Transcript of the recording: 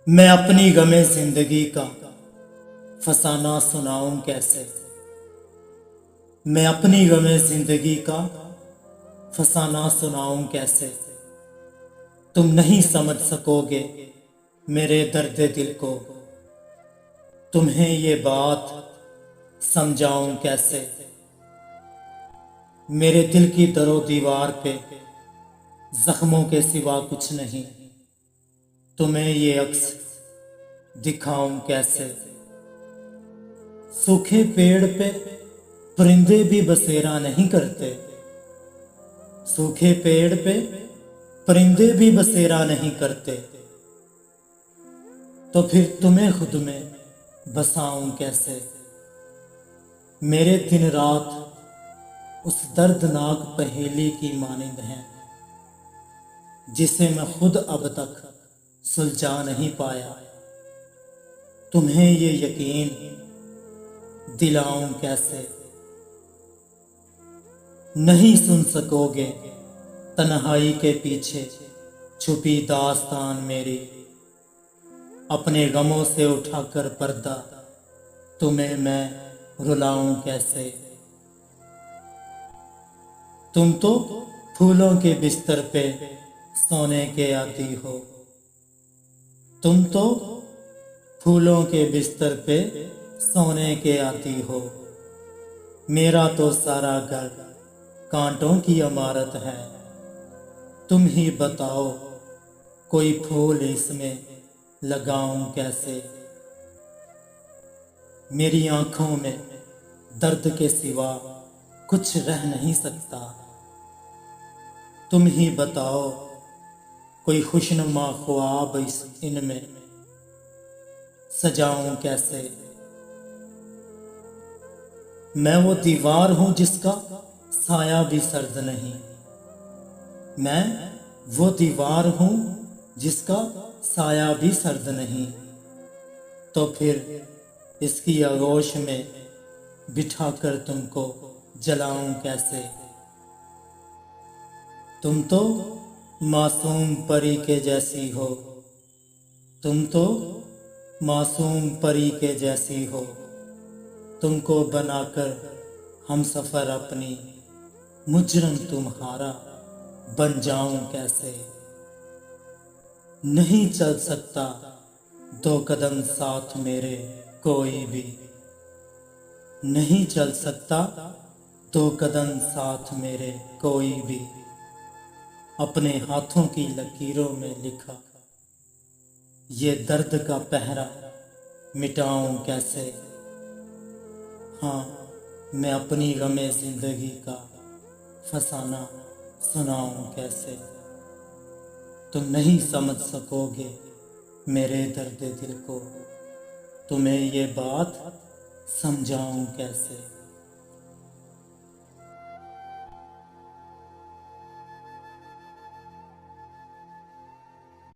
मैं अपनी गमे जिंदगी का फसाना सुनाऊं कैसे। मैं अपनी गमे जिंदगी का फसाना सुनाऊं कैसे। तुम नहीं समझ सकोगे मेरे दर्द दिल को। तुम्हें ये बात समझाऊं कैसे। मेरे दिल की दरो दीवार पे जख्मों के सिवा कुछ नहीं। तुम्हें ये अक्स दिखाऊं कैसे। सूखे पेड़ पे परिंदे भी बसेरा नहीं करते। सूखे पेड़ पे परिंदे भी बसेरा नहीं करते। तो फिर तुम्हें खुद में बसाऊं कैसे। मेरे दिन रात उस दर्दनाक पहेली की मानिंद हैं जिसे मैं खुद अब तक सुलझा नहीं पाया। तुम्हें ये यकीन दिलाऊं कैसे। नहीं सुन सकोगे तन्हाई के पीछे छुपी दास्तान मेरी। अपने गमों से उठाकर पर्दा तुम्हें मैं रुलाऊं कैसे। तुम तो फूलों के बिस्तर पे सोने के आदी हो। तुम तो फूलों के बिस्तर पे सोने के आती हो। मेरा तो सारा घर कांटों की इमारत है। तुम ही बताओ कोई फूल इसमें लगाऊं कैसे। मेरी आंखों में दर्द के सिवा कुछ रह नहीं सकता। तुम ही बताओ कोई खुशनुमा ख्वाब इनमें सजाऊं कैसे। मैं वो दीवार हूं जिसका साया भी सर्द नहीं। मैं वो दीवार हूं जिसका साया भी सर्द नहीं। तो फिर इसकी आगोश में बिठाकर तुमको जलाऊं कैसे। तुम तो मासूम परी के जैसी हो। तुम तो मासूम परी के जैसी हो। तुमको बनाकर हम सफर अपनी मुजरम तुम्हारा बन जाऊं कैसे। नहीं चल सकता दो कदम साथ मेरे कोई भी। नहीं चल सकता दो कदम साथ मेरे कोई भी। अपने हाथों की लकीरों में लिखा ये दर्द का पहरा मिटाऊं कैसे। हाँ, मैं अपनी गमे जिंदगी का फसाना सुनाऊं कैसे। तुम नहीं समझ सकोगे मेरे दर्द दिल को। तुम्हें ये बात समझाऊं कैसे।